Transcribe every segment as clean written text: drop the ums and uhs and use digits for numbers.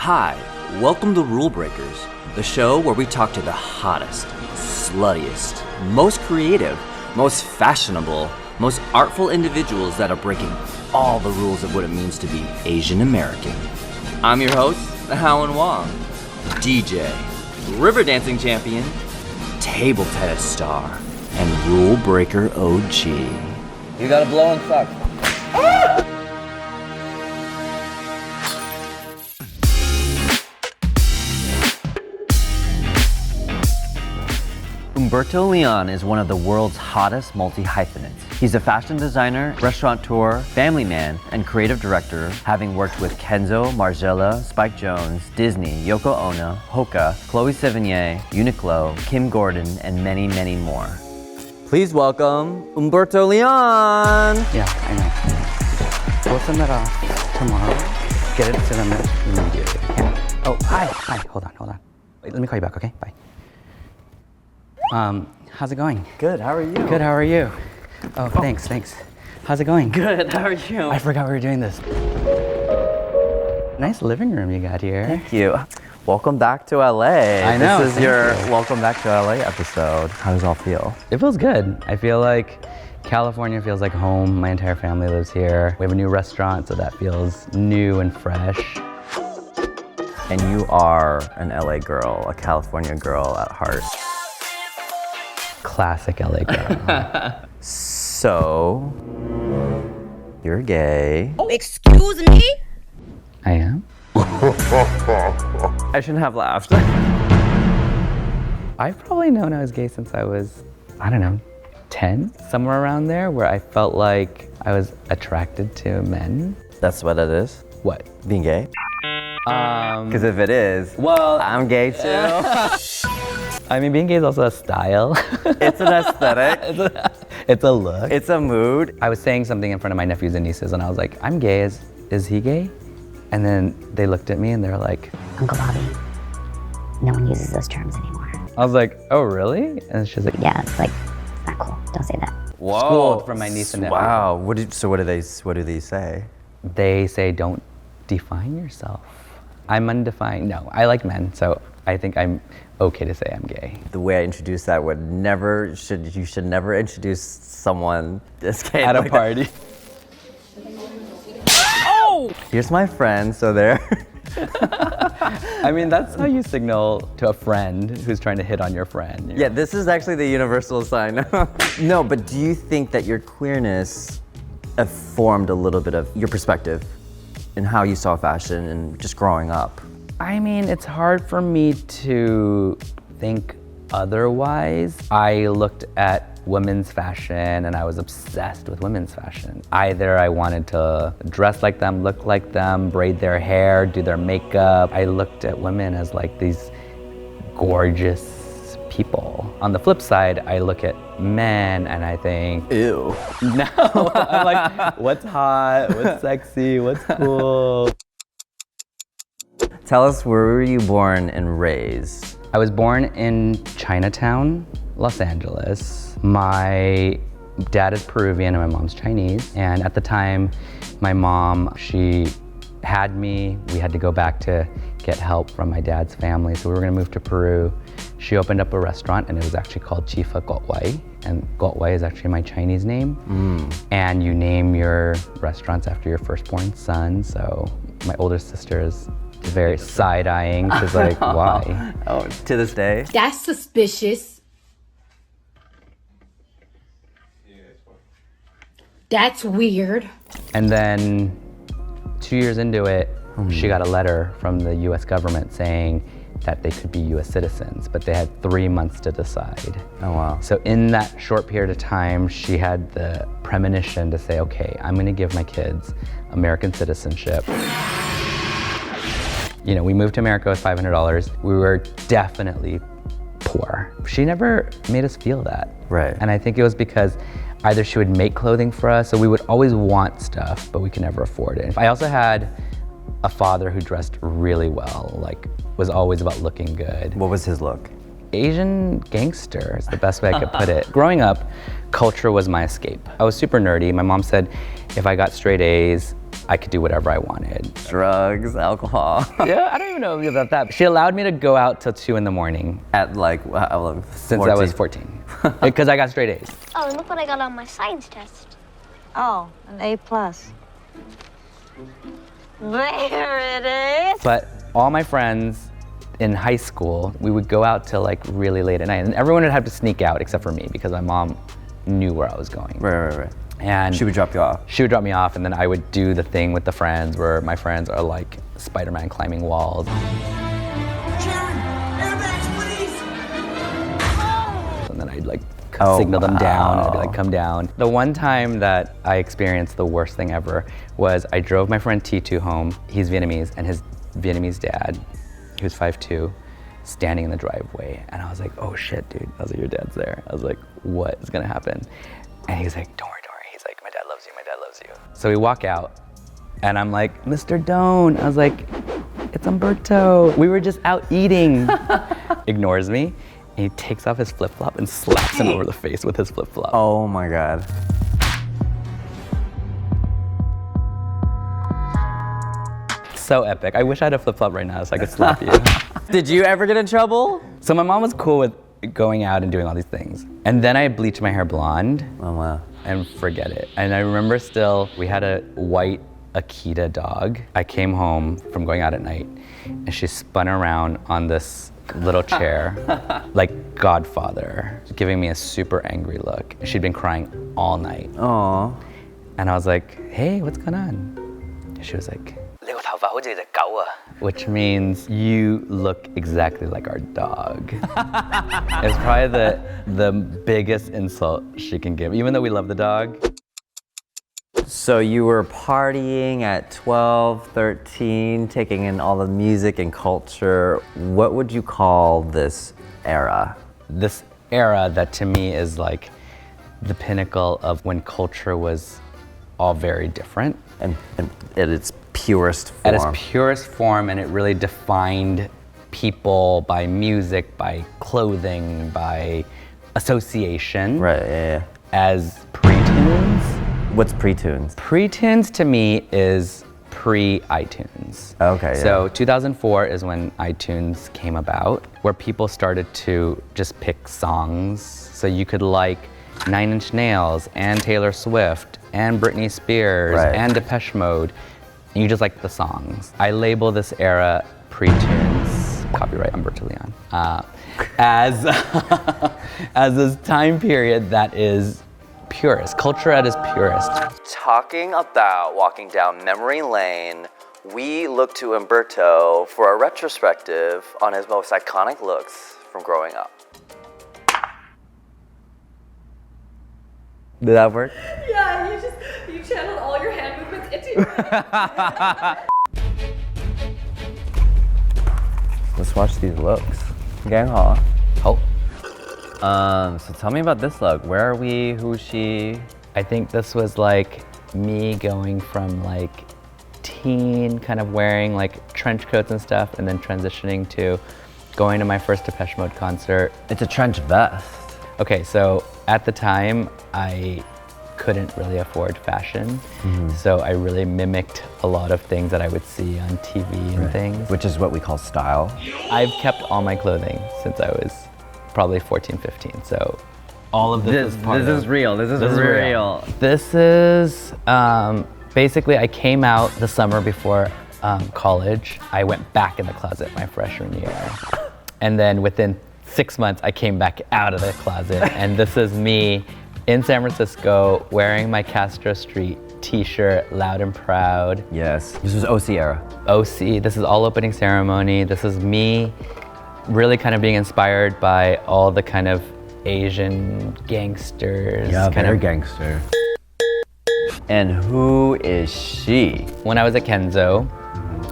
Hi, welcome to Rulebreakers, the show where we talk to the hottest, sluttiest, most creative, most fashionable, most artful individuals that are breaking all the rules of what it means to be Asian American. I'm your host, Howard Wong, DJ, river dancing champion, table tennis star, and rule breaker OG. You gotta blow and suck. Humberto Leon is one of the world's hottest multi-hyphenates. He's a fashion designer, restaurateur, family man, and creative director, having worked with Kenzo, Margiela, Spike Jonze, Disney, Yoko Ono, Hoka, Chloe Sevigny, Uniqlo, Kim Gordon, and many, many more. Please welcome Humberto Leon! Yeah, I know. We'll send that off tomorrow. Get it to them immediately. Yeah. Oh, hi. Hold on. Wait, let me call you back, okay? Bye. How's it going? Good, how are you? Good, how are you? Oh, thanks. How's it going? Good, how are you? I forgot we were doing this. Nice living room you got here. Thank you. Welcome back to LA. I know. This is your Welcome Back to LA episode. How does it all feel? It feels good. I feel like California feels like home. My entire family lives here. We have a new restaurant, so that feels new and fresh. And you are an LA girl, a California girl at heart. Classic LA girl. So, you're gay. Oh, excuse me? I am? I shouldn't have laughed. I've probably known I was gay since I was, 10, somewhere around there, where I felt like I was attracted to men. That's what it is? What? Being gay? Because if it is, Well, I'm gay too. I mean, being gay is also a style. It's an aesthetic. It's a look. It's a mood. I was saying something in front of my nephews and nieces, and I was like, I'm gay. Is he gay? And then they looked at me and they're like, Uncle Bobby, no one uses those terms anymore. I was like, oh, really? And she's like, Yeah, it's like, it's not cool. Don't say that. Whoa. Schooled from my niece and nephew. Wow. What do they say? They say, don't define yourself. I'm undefined. No, I like men, so I think I'm okay to say I'm gay. The way I introduce that you should never introduce someone as gay At like a party. Oh! Here's my friend, so there. I mean, that's how you signal to a friend who's trying to hit on your friend. Yeah, this is actually the universal sign. No, but do you think that your queerness formed a little bit of your perspective in how you saw fashion and just growing up? I mean, it's hard for me to think otherwise. I looked at women's fashion and I was obsessed with women's fashion. Either I wanted to dress like them, look like them, braid their hair, do their makeup. I looked at women as like these gorgeous people. On the flip side, I look at men and I think, Ew. no. I'm like, what's hot, what's sexy, what's cool? Tell us, where were you born and raised? I was born in Chinatown, Los Angeles. My dad is Peruvian and my mom's Chinese. And at the time, my mom, she had me. We had to go back to get help from my dad's family. So we were gonna move to Peru. She opened up a restaurant and it was actually called Chifa Gotwai. And Gotwai is actually my Chinese name. And you name your restaurants after your firstborn son. So my older sister is very side-eyeing. She's like, why? Oh, to this day? That's suspicious. That's weird. And then 2 years into it, she got a letter from the US government saying that they could be US citizens, but they had 3 months to decide. Oh, wow. So in that short period of time, she had the premonition to say, okay, I'm gonna give my kids American citizenship. You know, we moved to America with $500. We were definitely poor. She never made us feel that. Right. And I think it was because either she would make clothing for us, so we would always want stuff, but we could never afford it. I also had a father who dressed really well, like was always about looking good. What was his look? Asian gangster is the best way I could put it. Growing up, culture was my escape. I was super nerdy. My mom said if I got straight A's, I could do whatever I wanted. Drugs, alcohol. Yeah, I don't even know about that. She allowed me to go out till 2 in the morning. At like, Since I was 14. Because I got straight A's. Oh, and look what I got on my science test. Oh, an A+. There it is. But all my friends in high school, we would go out till like really late at night. And everyone would have to sneak out except for me because my mom knew where I was going. Right. And She would drop you off. She would drop me off, and then I would do the thing with the friends where my friends are like Spider-Man climbing walls. Sharon, airbags, please! And then I'd like Oh, signal them down, and I'd be wow. like, come down. The one time that I experienced the worst thing ever was I drove my friend T2 home. He's Vietnamese, and his Vietnamese dad, he was 5'2", standing in the driveway. And I was like, oh shit, dude. I was like, your dad's there. I was like, what is gonna happen? And he's like, don't worry. He's like, my dad loves you. So we walk out, and I'm like, Mr. Doan. I was like, it's Humberto. We were just out eating. Ignores me. And he takes off his flip-flop and slaps him over the face with his flip-flop. Oh my God. So epic. I wish I had a flip-flop right now so I could slap you. Did you ever get in trouble? So my mom was cool with going out and doing all these things. And then I bleached my hair blonde. Oh wow. And forget it. And I remember still, we had a white Akita dog. I came home from going out at night, and she spun around on this little chair, like Godfather, giving me a super angry look. She'd been crying all night. Aw. And I was like, hey, what's going on? And she was like, which means you look exactly like our dog. It's probably the biggest insult she can give, even though we love the dog. So you were partying at 12, 13, taking in all the music and culture. What would you call this era? This era that to me is like the pinnacle of when culture was all very different. And at its purest form. At its purest form, and it really defined people by music, by clothing, by association. Right, yeah. As pre-tunes. What's pre-tunes? Pre-tunes to me is pre-iTunes. Okay, So 2004 is when iTunes came about, where people started to just pick songs. So you could like 9 Inch Nails and Taylor Swift and Britney Spears and Depeche Mode. And you just like the songs. I label this era pre-tunes, copyright Humberto Leon, as, as this time period that is purest, culture at its purest. Talking about walking down memory lane, we look to Humberto for a retrospective on his most iconic looks from growing up. Did that work? Yeah, you channeled all your hand movements into it. Let's watch these looks. Gang Hall. Oh. So tell me about this look. Where are we? Who's she? I think this was like me going from like teen, kind of wearing like trench coats and stuff, and then transitioning to going to my first Depeche Mode concert. It's a trench vest. Okay, so at the time, I couldn't really afford fashion, so I really mimicked a lot of things that I would see on TV and things. Which is what we call style. I've kept all my clothing since I was probably 14, 15, so all of this is part of... This is real. This is real. This is, basically I came out the summer before college. I went back in the closet my freshman year. And then within 6 months, I came back out of the closet. And this is me in San Francisco wearing my Castro Street t-shirt, loud and proud. Yes. This was OC era. OC, this is all opening ceremony. This is me really kind of being inspired by all the kind of Asian gangsters. Yeah, kind very of gangster. And who is she? When I was at Kenzo,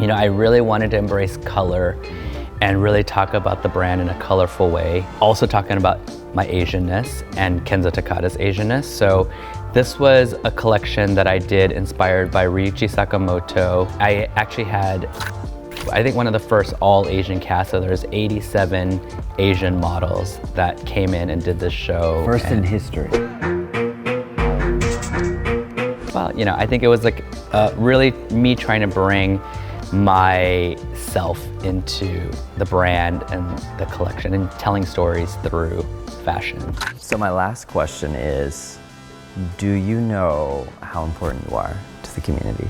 you know, I really wanted to embrace color and really talk about the brand in a colorful way. Also talking about my Asianness and Kenzo Takada's Asianness. So this was a collection that I did inspired by Ryuichi Sakamoto. I actually had, I think, one of the first all Asian casts. So there's 87 Asian models that came in and did this show. First in history. well, you know, I think it was like really me trying to bring myself into the brand and the collection and telling stories through fashion. So my last question is, do you know how important you are to the community?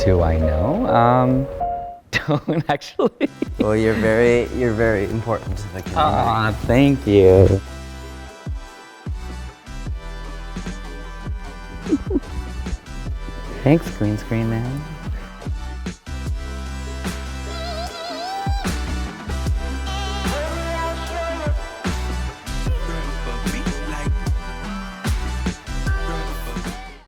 Do I know? Don't actually. Well, you're very important to the community. Aw, thank you. Thanks, green screen man.